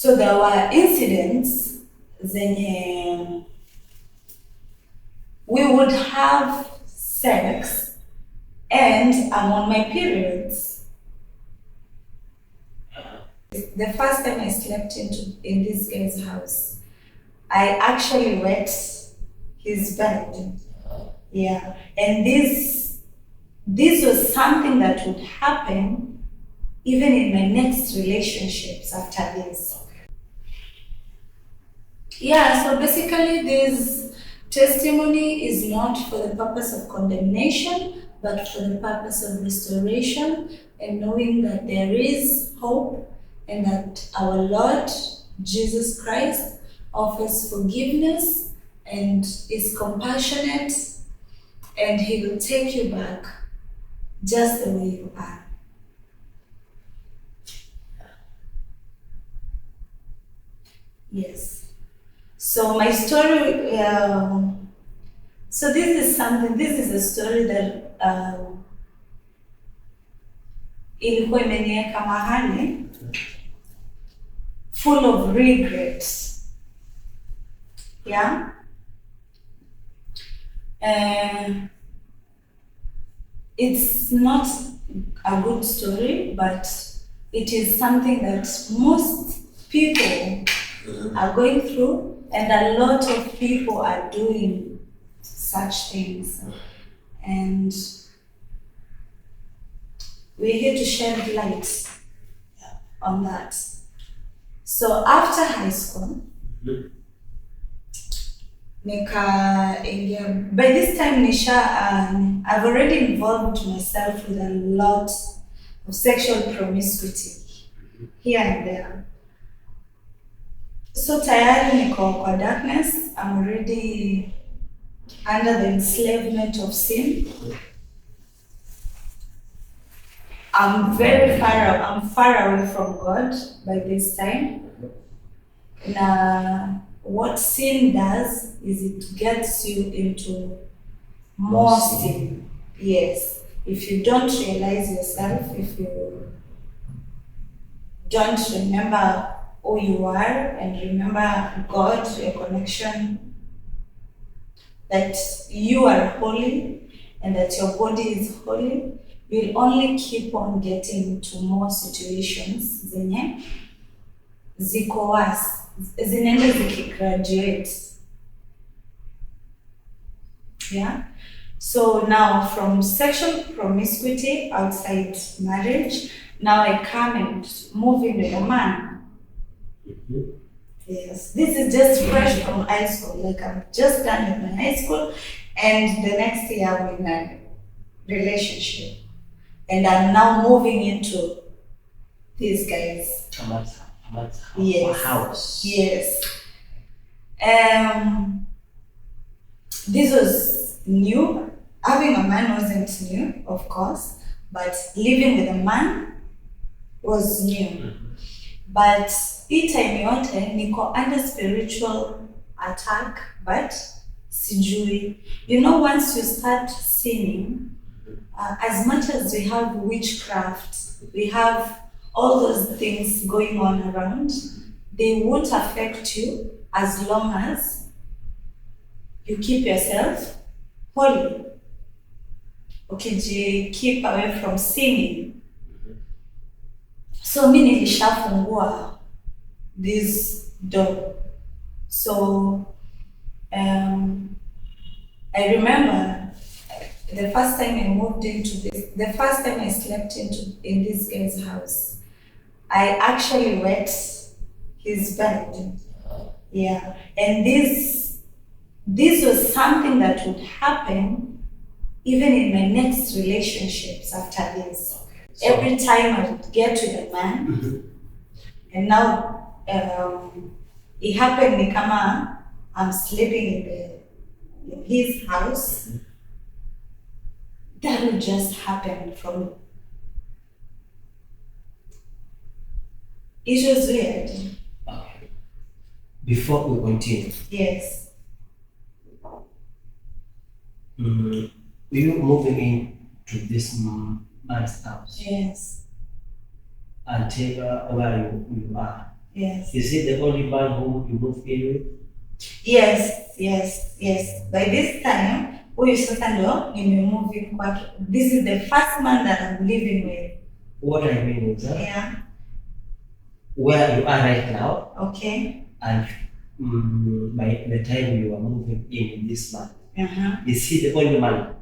So there were incidents zenye we would have sex and I'm on my periods. The first time I slept in this guy's house, I actually wet his bed. Yeah. And this was something that would happen even in my next relationships after this. Yeah, so basically this testimony is not for the purpose of condemnation, but for the purpose of restoration and knowing that there is hope and that our Lord Jesus Christ offers forgiveness and is compassionate and He will take you back just the way you are. Yes. So my story, so this is a story that ilikuwa imeniweka mahali full of regrets. Yeah. It's not a good story, but it is something that most people are going through, and a lot of people are doing such things. And we're here to shed light on that. So after high school, by this time I've already involved myself with a lot of sexual promiscuity here and there. So tayari niko kwa darkness, I'm already under the enslavement of sin. I'm far away from God by this time. Now, what sin does is it gets you into more sin. Yes. If you don't realize yourself, if you don't remember who you are and remember God, your connection, that you are holy and that your body is holy, you'll only keep on getting into more situations zenye ziko worse, zinaenda zikigraduate. Yeah. So now from sexual promiscuity outside marriage, now I come and move in with a man. Yes, this is just fresh from high school. Like I'm just done with my high school, and the next year I'm in a relationship, and I'm now moving into these guys. Yes. House. Yes. This was new. Having a man wasn't new, of course, but living with a man was new. But hii time yote niko under spiritual attack, but sijui. You know, once you start sinning, as much as we have witchcraft, we have all those things going on around, they won't affect you as long as you keep yourself holy. Okay, keep away from sinning. So mi nilishafungua this door. So I remember the first time I slept in this guy's house, I actually wet his bed. Yeah. And this was something that would happen even in my next relationships after this. So, every time I would get with a man, and now it happened ni kama I'm sleeping in his house. That would just happen from. It was weird. Okay. Before we continue. Yes. You moving into this man's house? Yes. Until where you are? Yes. Is he the only man who you move in with? Yes. By this time, huyu sasa ndo nimemove in kwake. This is the first man that I'm living with. What I mean is Yeah. where you are right now, Okay. and by the time you are moving in this man, Uh-huh. is he the only man?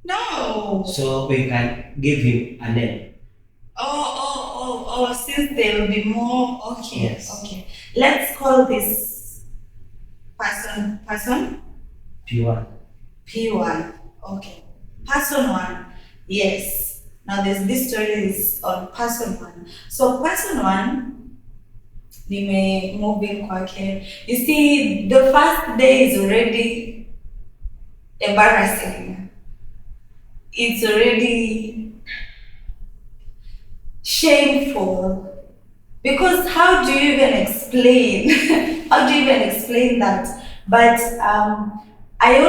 No. So we can give him a name. Since there will be more. Okay. Yes. Okay. Let's call this person P1. P1. Okay. Person 1. Yes. Now this story is on person 1. So person 1, nime moving kwake. You see, the first day is already embarrassing. It's already shameful. Because how do you even explain? How do you even explain that? But I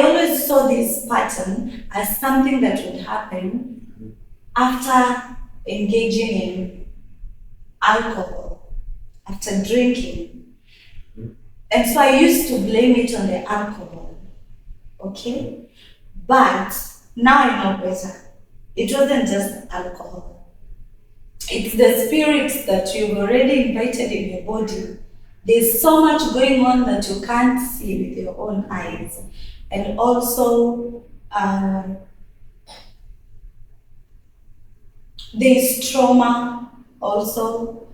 always saw this pattern as something that would happen after engaging in alcohol, after drinking. And so I used to blame it on the alcohol. Okay? But now I know better. It wasn't just alcohol. It's the spirits that you've already invited in your body. There's so much going on that you can't see with your own eyes. And also, there's trauma also.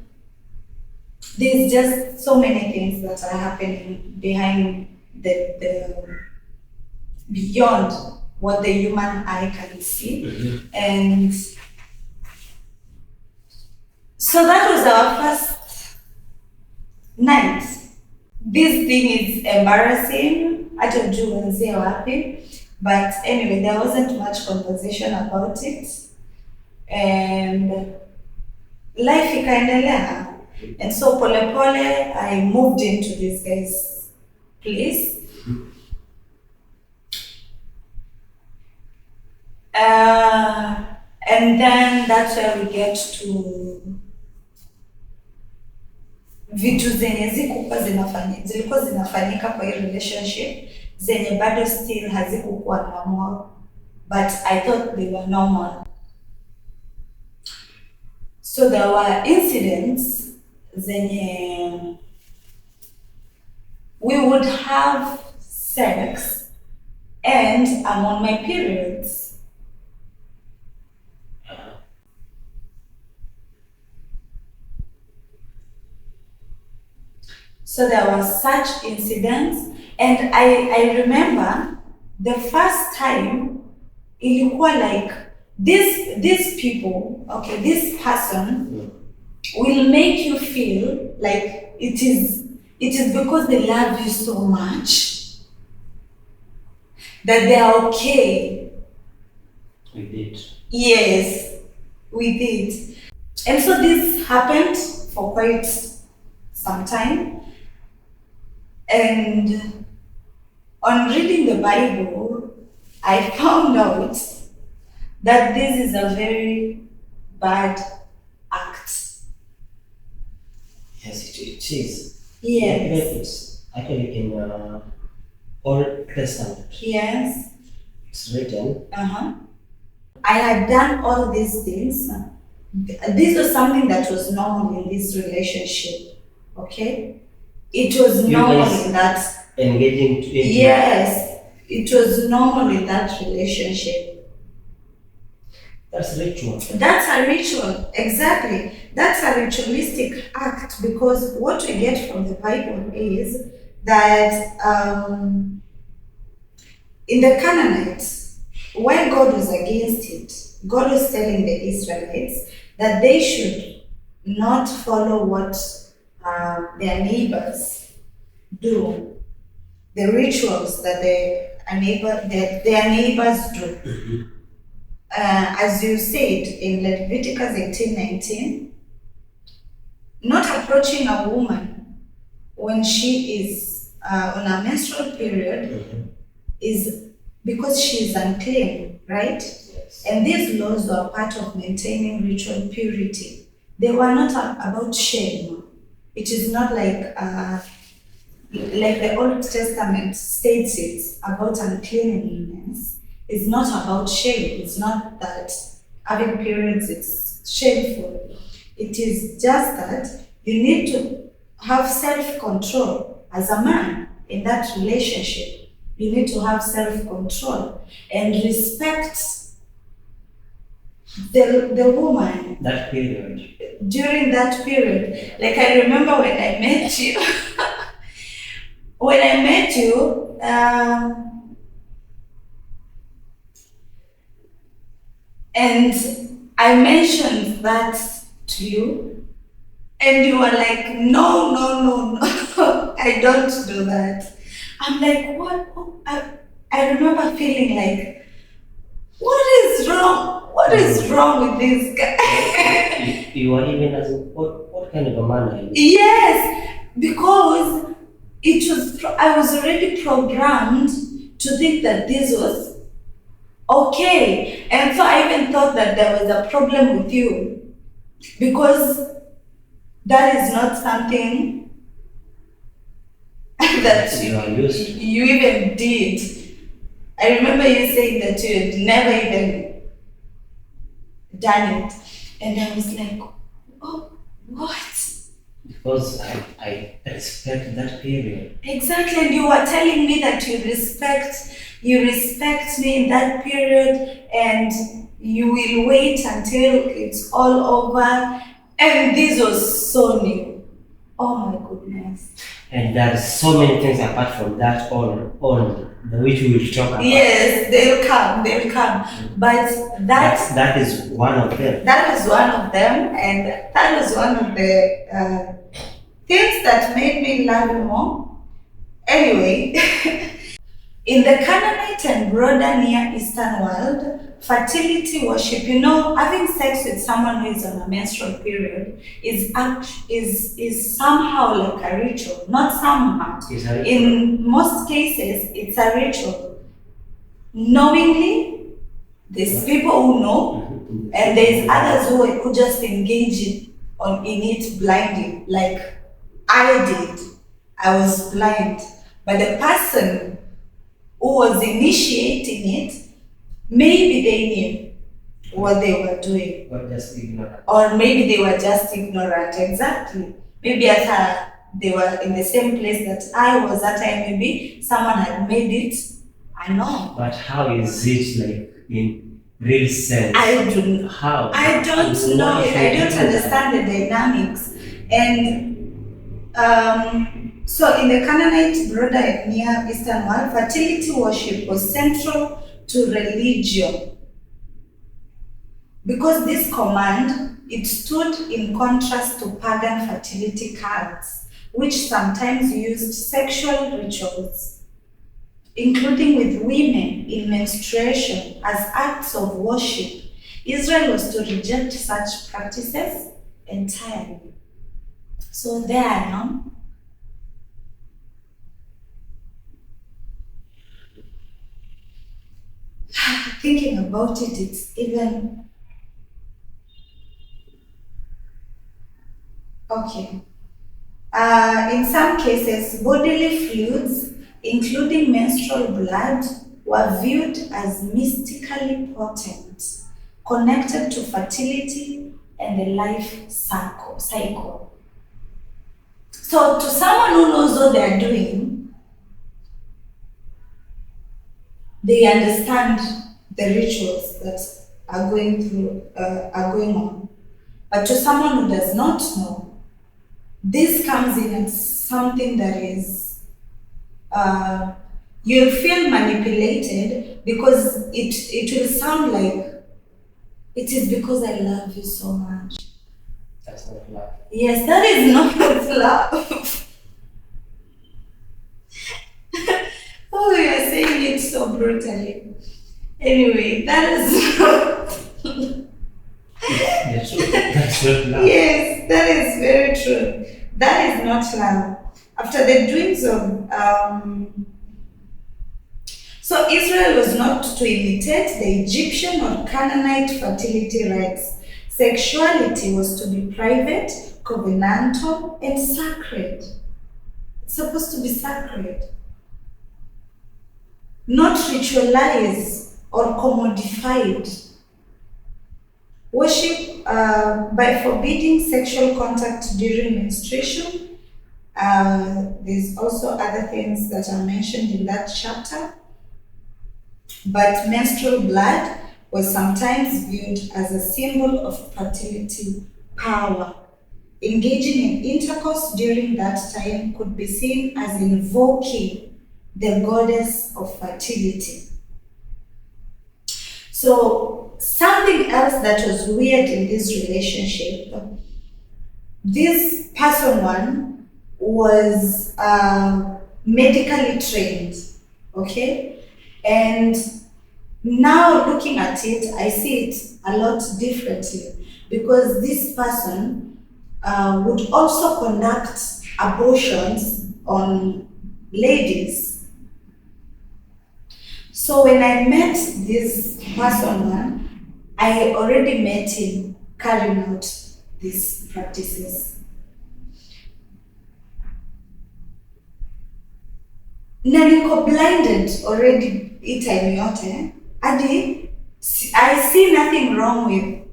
There's just so many things that are happening behind the beyond what the human eye can see. Mm-hmm. And so that was our first night. This thing is embarrassing. I don't do wapi. But anyway, there wasn't much conversation about it. And life ikaendelea. And so pole pole, I moved into this guy's place. And then that's where we get to vitu zenye zilikuwa zinafanyika kwa hii relationship zenye bado still hazikukuwa normal, but I thought they were normal. So there were incidents zenye we would have sex and I'm on my periods. So there were such incidents, and I remember the first time ilikuwa like these people, okay, this person will make you feel like it is because they love you so much that they are okay. We did. Yes, we did. And so this happened for quite some time. And on reading the Bible, I found out that this is a very bad act. Yes, it is. Yes. It's actually in Old Testament. Yes. It's written. I had done all these things. This was something that was normal in this relationship. Okay? It was normal in that. Engaging to Yes, it was normal in that relationship. That's ritual. That's a ritual, exactly. That's a ritualistic act because what we get from the Bible is that in the Canaanites, when God was against it, God was telling the Israelites that they should not follow what their neighbors do, the rituals that their neighbors do. As you said in Leviticus 18:19, not approaching a woman when she is on a menstrual period is because she is unclean, right? Yes. And these laws were part of maintaining ritual purity they were not about shame. It is not like the Old Testament states it about uncleanliness. It's not about shame. It's not that having periods is shameful. It is just that you need to have self-control as a man in that relationship. You need to have self-control and respect the woman That period. during that period. Like I remember when I met you, when I met you, and I mentioned that to you, and you were like, no, no, no, no, I don't do that. I'm like, what? I remember feeling like, what is wrong? What is wrong with this guy? You were even asking, what kind of a man are you? Yes, because I was already programmed to think that this was okay. And so I even thought that there was a problem with you because that is not something that You are used to. you even did. I remember you saying that you had never even done it. And I was like, oh, what? Because I respect that period. Exactly, and you were telling me that you respect me in that period, and you will wait until it's all over. And this was so new. Oh my goodness. And there's so many things apart from that on which we will talk about. Yes, they'll come. But That is one of them. that was one of them, and that was one of the things that made me love you more. Anyway, in the Canaanite and broader Near Eastern world, fertility worship, having sex with someone who is on a menstrual period is somehow like a ritual. Not somehow. It's a ritual. In most cases, it's a ritual. Knowingly, there's people who know, and there's others who just engage in it blindly, like I did. I was blind. But the person who was initiating it, maybe they knew what they were doing. Or just ignorant. Or maybe they were just ignorant, exactly. Maybe they were in the same place that I was that time, maybe someone had made it. I know. But how is it like in real sense? I don't How? I don't know. I don't understand the dynamics. And so in the Canaanite, broader and Near Eastern world, fertility worship was central to religion. Because this command, it stood in contrast to pagan fertility cults, which sometimes used sexual rituals, including with women in menstruation, as acts of worship. Israel was to reject such practices entirely. So there I am. Thinking about it, it's even okay. In some cases, bodily fluids, including menstrual blood, were viewed as mystically potent, connected to fertility and the life cycle. So, to someone who knows what they are doing, they understand the rituals that are going on. But to someone who does not know, this comes in as something that is, you'll feel manipulated because it will sound like it is because I love you so much. That's not love. Yes, that is not love. Oh, you are saying it so brutally. Anyway, that is not. That's not love. Yes, that is very true. That is not love. After the doings of so Israel was not to imitate the Egyptian or Canaanite fertility rites, sexuality was to be private, covenantal, and sacred. It's supposed to be sacred, not ritualized or commodified. Worship by forbidding sexual contact during menstruation. There's also other things that are mentioned in that chapter. But menstrual blood was sometimes viewed as a symbol of fertility power. Engaging in intercourse during that time could be seen as invoking the goddess of fertility. So something else that was weird in this relationship, this person one was medically trained, okay? And now looking at it, I see it a lot differently, because this person would also conduct abortions on ladies. So when I met this person, I already met him carrying out these practices. Na niko blinded already hii time yote, hadi I see nothing wrong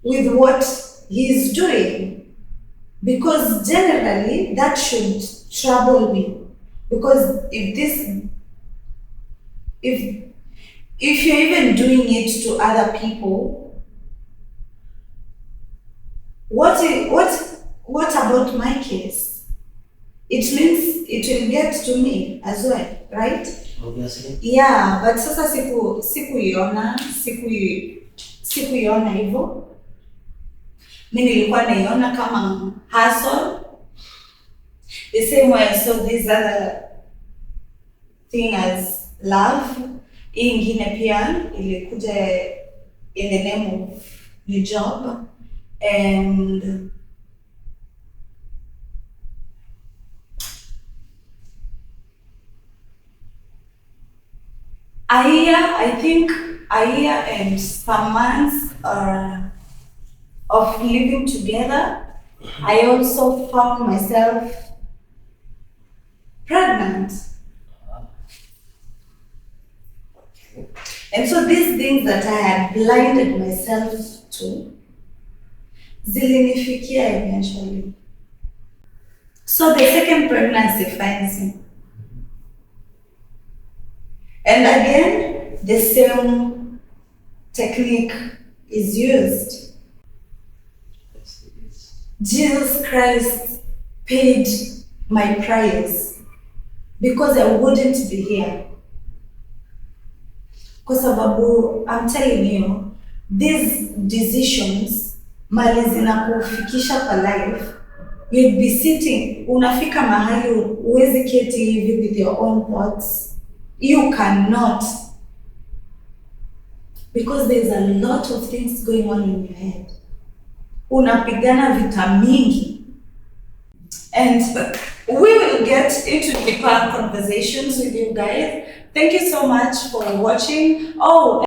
with what he's doing, because generally that should trouble me, because if you're even doing it to other people, what about my case? It means it will get to me as well, right? Obviously. Yeah, but sasa sikuiona hivyo. Mimi nilikuwa naiona kama hustle. The same way I saw this other thing as love. Hii ingine pia ilikuja in the name of the job, and I think a year and some months of living together, I also found myself pregnant. And so these things that I had blinded myself to, zilinifikia eventually. So the second pregnancy finds me. And again, the same technique is used. Jesus Christ paid my price because I wouldn't be here. Kwa sababu, I'm telling you, these decisions, mali zinakufikisha kwa life, you'll be sitting, unafika mahali uwezi keti hivi with your own thoughts. You cannot. Because there's a lot of things going on in your head. Unapigana vita mingi. And we will get into deeper conversations with you guys. Thank you so much for watching. Oh,